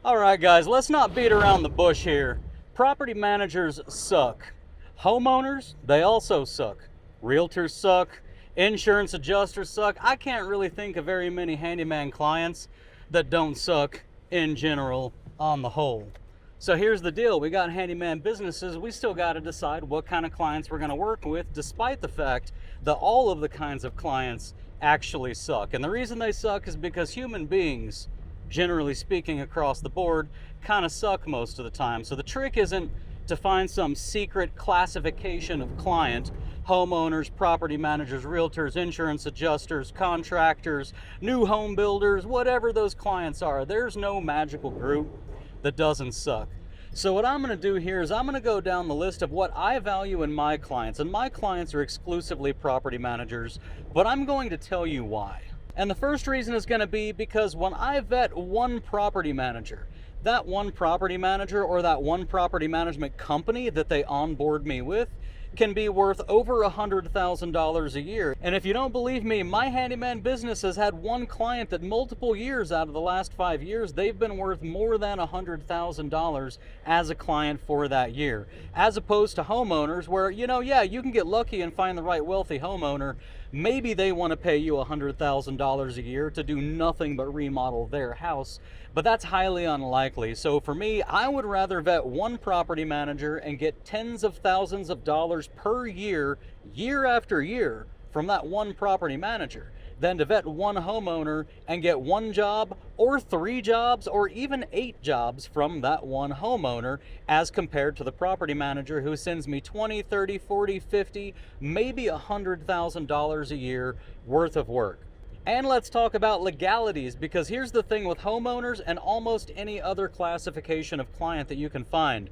All right, guys, let's not beat around the bush here. Property managers suck. Homeowners, they also suck. Realtors suck. Insurance adjusters suck. I can't really think of very many handyman clients that don't suck in general on the whole. So here's the deal. We got handyman businesses. We still got to decide what kind of clients we're going to work with, despite the fact that all of the kinds of clients actually suck. And the reason they suck is because human beings, generally speaking across the board, kind of suck most of the time. So the trick isn't to find some secret classification of client: homeowners, property managers, realtors, insurance adjusters, contractors, new home builders, whatever those clients are. There's no magical group that doesn't suck. So what I'm going to do here is I'm going to go down the list of what I value in my clients, and my clients are exclusively property managers, but I'm going to tell you why. And the first reason is going to be because when I vet one property manager, that one property manager or that one property management company that they onboard me with can be worth over $100,000 a year. And if you don't believe me, my handyman business has had one client that multiple years out of the last 5 years, they've been worth more than $100,000 as a client for that year. As opposed to homeowners where, yeah, you can get lucky and find the right wealthy homeowner. Maybe they want to pay you $100,000 a year to do nothing but remodel their house, but that's highly unlikely. So for me, I would rather vet one property manager and get tens of thousands of dollars per year, year after year, from that one property manager, than to vet one homeowner and get one job or 3 jobs or even 8 jobs from that one homeowner, as compared to the property manager who sends me 20, 30, 40, 50, maybe $100,000 a year worth of work. And let's talk about legalities, because here's the thing with homeowners and almost any other classification of client that you can find.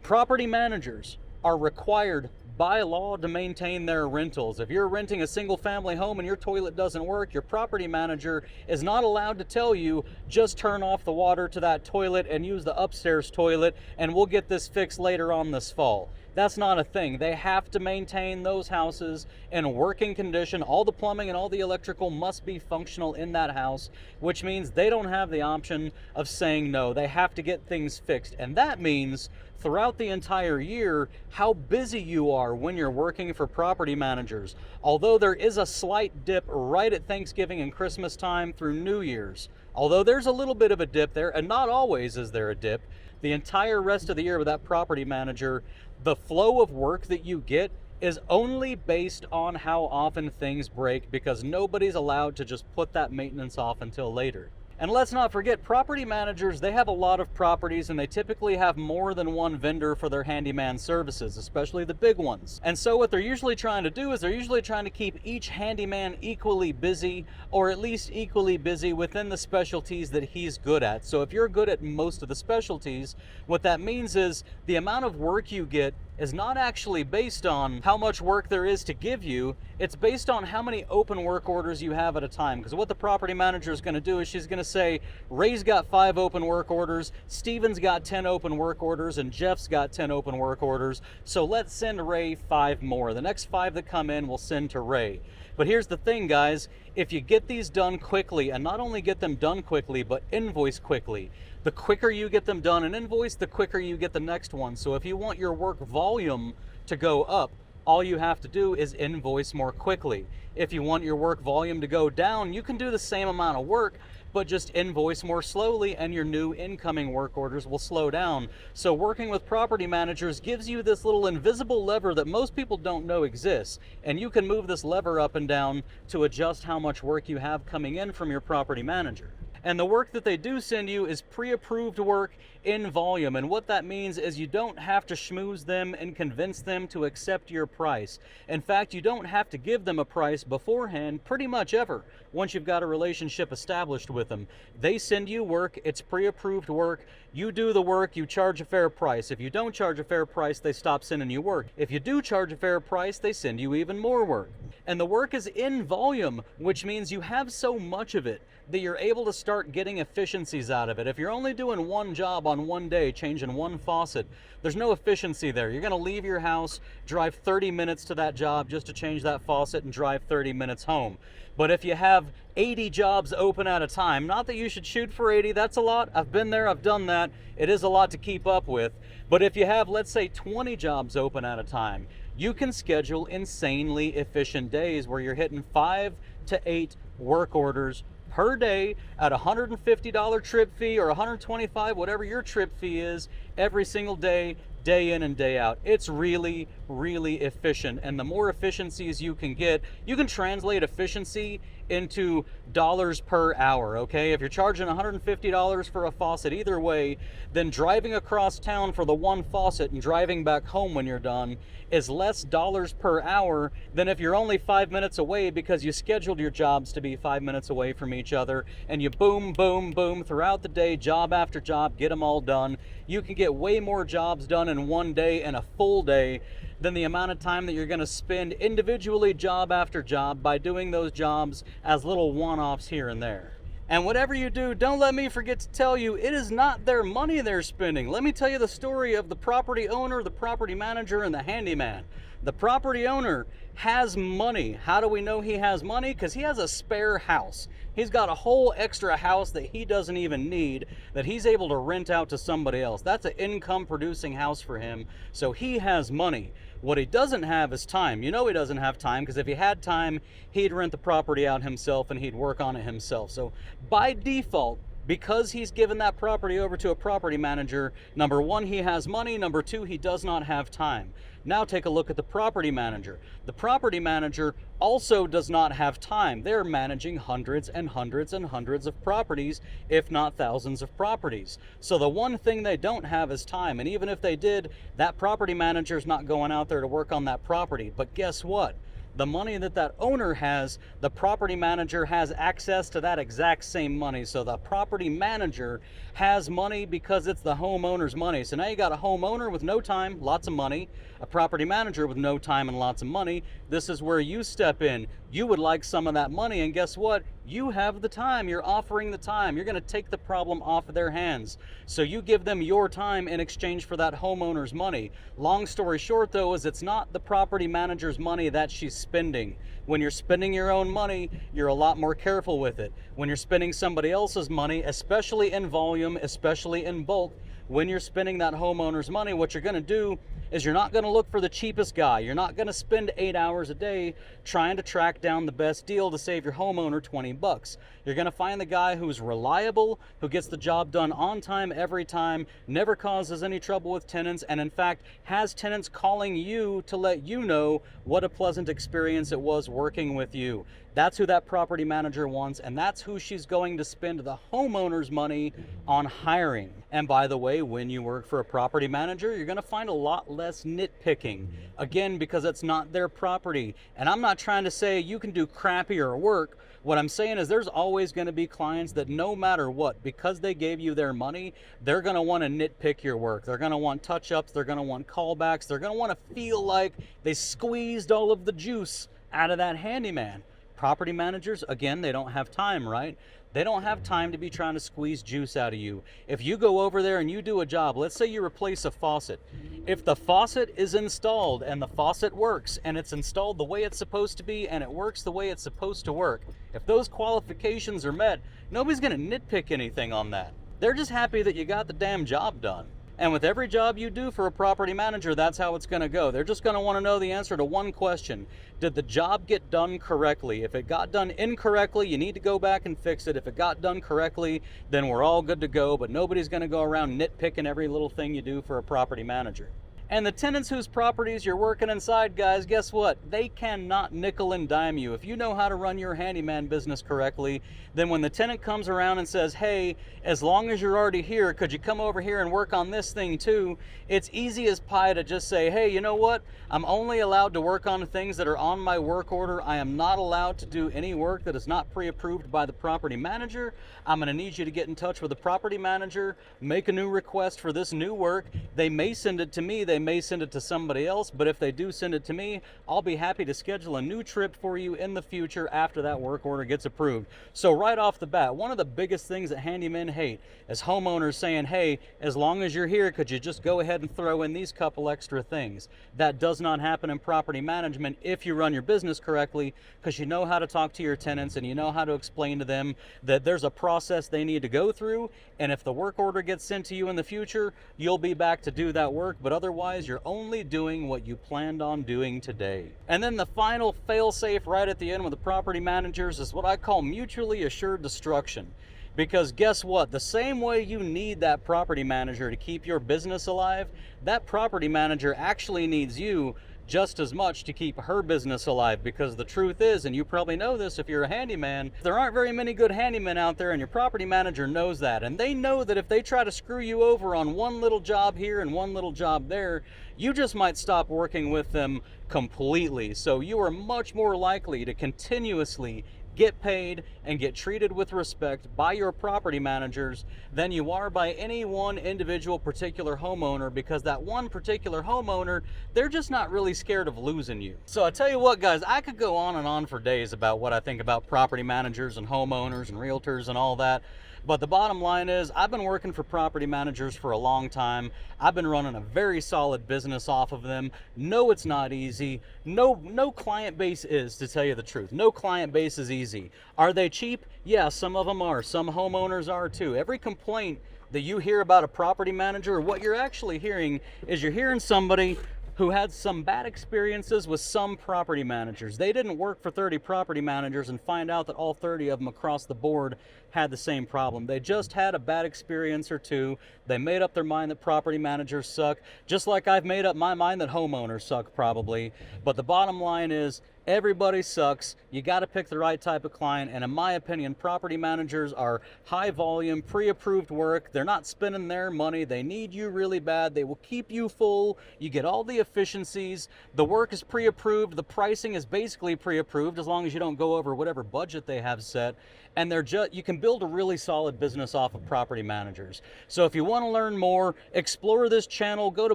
Property managers are required by law to maintain their rentals. If you're renting a single family home and your toilet doesn't work, your property manager is not allowed to tell you, just turn off the water to that toilet and use the upstairs toilet and we'll get this fixed later on this fall. That's not a thing. They have to maintain those houses in working condition. All the plumbing and all the electrical must be functional in that house, which means they don't have the option of saying no. They have to get things fixed. And that means throughout the entire year, how busy you are when you're working for property managers. Although there is a slight dip right at Thanksgiving and Christmas time through New Year's. Although there's a little bit of a dip there, and not always is there a dip, the entire rest of the year with that property manager, the flow of work that you get is only based on how often things break, because nobody's allowed to just put that maintenance off until later. And let's not forget, property managers, they have a lot of properties and they typically have more than one vendor for their handyman services, especially the big ones. And so what they're usually trying to do is they're usually trying to keep each handyman equally busy, or at least equally busy within the specialties that he's good at. So if you're good at most of the specialties, what that means is the amount of work you get is not actually based on how much work there is to give you. It's based on how many open work orders you have at a time. Because what the property manager is going to do is she's going to say, Ray's got 5 open work orders, Steven's got 10 open work orders, and Jeff's got 10 open work orders. So let's send Ray 5 more. The next 5 that come in, we'll send to Ray. But here's the thing, guys. If you get these done quickly, and not only get them done quickly, but invoice quickly, the quicker you get them done and invoice, the quicker you get the next one. So if you want your work volume to go up, all you have to do is invoice more quickly. If you want your work volume to go down, you can do the same amount of work, but just invoice more slowly and your new incoming work orders will slow down. So working with property managers gives you this little invisible lever that most people don't know exists. And you can move this lever up and down to adjust how much work you have coming in from your property manager. And the work that they do send you is pre-approved work in volume. And what that means is you don't have to schmooze them and convince them to accept your price. In fact, you don't have to give them a price beforehand pretty much ever once you've got a relationship established with them. They send you work, it's pre-approved work, you do the work, you charge a fair price. If you don't charge a fair price, they stop sending you work. If you do charge a fair price, they send you even more work. And the work is in volume, which means you have so much of it that you're able to start getting efficiencies out of it. If you're only doing one job on one day, changing one faucet, there's no efficiency there. You're gonna leave your house, drive 30 minutes to that job just to change that faucet and drive 30 minutes home. But if you have 80 jobs open at a time, not that you should shoot for 80, that's a lot. I've been there, I've done that. It is a lot to keep up with. But if you have, let's say, 20 jobs open at a time, you can schedule insanely efficient days where you're hitting 5 to 8 work orders per day at $150 trip fee or $125, whatever your trip fee is, every single day, day in and day out. It's really, really efficient. And the more efficiencies you can get, you can translate efficiency into dollars per hour, okay? If you're charging $150 for a faucet either way, then driving across town for the one faucet and driving back home when you're done is less dollars per hour than if you're only 5 minutes away because you scheduled your jobs to be 5 minutes away from each other and you boom, boom, boom throughout the day, job after job, get them all done. You can get way more jobs done in one day, in a full day, than the amount of time that you're going to spend individually job after job by doing those jobs as little one-offs here and there. And whatever you do, don't let me forget to tell you, it is not their money they're spending. Let me tell you the story of the property owner, the property manager, and the handyman. The property owner has money. How do we know he has money? Because he has a spare house. He's got a whole extra house that he doesn't even need that he's able to rent out to somebody else. That's an income producing house for him. So he has money. What he doesn't have is time. You know he doesn't have time because if he had time, he'd rent the property out himself and he'd work on it himself. So by default, because he's given that property over to a property manager, number one, he has money. Number two, he does not have time. Now take a look at the property manager. The property manager also does not have time. They're managing hundreds and hundreds and hundreds of properties, if not thousands of properties. So the one thing they don't have is time. And even if they did, that property manager's not going out there to work on that property. But guess what? The money that owner has, the property manager has access to that exact same money. So the property manager has money because it's the homeowner's money. So now you got a homeowner with no time, lots of money, a property manager with no time and lots of money. This is where you step in. You would like some of that money, and guess what? You have the time. You're offering the time. You're going to take the problem off of their hands. So you give them your time in exchange for that homeowner's money. Long story short, though, is it's not the property manager's money that she's spending. When you're spending your own money, you're a lot more careful with it. When you're spending somebody else's money, especially in volume, especially in bulk, when you're spending that homeowner's money, what you're going to do is you're not going to look for the cheapest guy. You're not going to spend 8 hours a day trying to track down the best deal to save your homeowner 20 bucks. You're going to find the guy who's reliable, who gets the job done on time every time, never causes any trouble with tenants, and in fact has tenants calling you to let you know what a pleasant experience it was working with you. That's who that property manager wants, and that's who she's going to spend the homeowner's money on hiring. And by the way, when you work for a property manager, you're going to find a lot less nitpicking. Again, because it's not their property. And I'm not trying to say you can do crappier work. What I'm saying is there's always going to be clients that no matter what, because they gave you their money, they're going to want to nitpick your work. They're going to want touch-ups. They're going to want callbacks. They're going to want to feel like they squeezed all of the juice out of that handyman. Property managers, again, they don't have time, right? They don't have time to be trying to squeeze juice out of you. If you go over there and you do a job, let's say you replace a faucet. If the faucet is installed and the faucet works and it's installed the way it's supposed to be and it works the way it's supposed to work, if those qualifications are met, nobody's going to nitpick anything on that. They're just happy that you got the damn job done. And with every job you do for a property manager, that's how it's going to go. They're just going to want to know the answer to one question. Did the job get done correctly? If it got done incorrectly, you need to go back and fix it. If it got done correctly, then we're all good to go. But nobody's going to go around nitpicking every little thing you do for a property manager. And the tenants whose properties you're working inside, guys, guess what? They cannot nickel and dime you. If you know how to run your handyman business correctly, then when the tenant comes around and says, hey, as long as you're already here, could you come over here and work on this thing too? It's easy as pie to just say, hey, you know what? I'm only allowed to work on things that are on my work order. I am not allowed to do any work that is not pre-approved by the property manager. I'm going to need you to get in touch with the property manager, make a new request for this new work. They may send it to me. They may send it to somebody else, but if they do send it to me, I'll be happy to schedule a new trip for you in the future after that work order gets approved. So right off the bat, one of the biggest things that handymen hate is homeowners saying, hey, as long as you're here, could you just go ahead and throw in these couple extra things? That does not happen in property management if you run your business correctly, because you know how to talk to your tenants and you know how to explain to them that there's a process they need to go through, and if the work order gets sent to you in the future, you'll be back to do that work, but otherwise you're only doing what you planned on doing today. And then the final fail-safe right at the end with the property managers is what I call mutually assured destruction. Because guess what? The same way you need that property manager to keep your business alive, that property manager actually needs you just as much to keep her business alive. Because the truth is, and you probably know this if you're a handyman, there aren't very many good handymen out there, and your property manager knows that. And they know that if they try to screw you over on one little job here and one little job there, you just might stop working with them completely. So you are much more likely to continuously get paid and get treated with respect by your property managers than you are by any one individual particular homeowner, because that one particular homeowner, they're just not really scared of losing you. So I tell you what, guys, I could go on and on for days about what I think about property managers and homeowners and realtors and all that. But the bottom line is, I've been working for property managers for a long time. I've been running a very solid business off of them. No, it's not easy. No client base is, to tell you the truth. No client base is easy. Are they cheap? Yeah, some of them are. Some homeowners are too. Every complaint that you hear about a property manager, what you're actually hearing is you're hearing somebody who had some bad experiences with some property managers. They didn't work for 30 property managers and find out that all 30 of them across the board had the same problem. They just had a bad experience or two. They made up their mind that property managers suck, just like I've made up my mind that homeowners suck probably. But the bottom line is, everybody sucks. You got to pick the right type of client, and in my opinion, property managers are high volume, pre-approved work. They're not spending their money. They need you really bad. They will keep you full. You get all the efficiencies. The work is pre-approved. The pricing is basically pre-approved as long as you don't go over whatever budget they have set. And you can build a really solid business off of property managers. So if you want to learn more, explore this channel, go to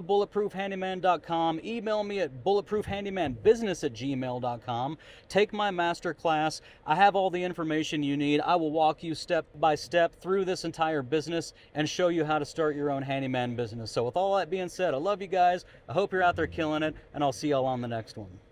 bulletproofhandyman.com, email me at bulletproofhandymanbusiness@gmail.com, take my master class. I have all the information you need. I will walk you step by step through this entire business and show you how to start your own handyman business. So with all that being said, I love you guys. I hope you're out there killing it, and I'll see y'all on the next one.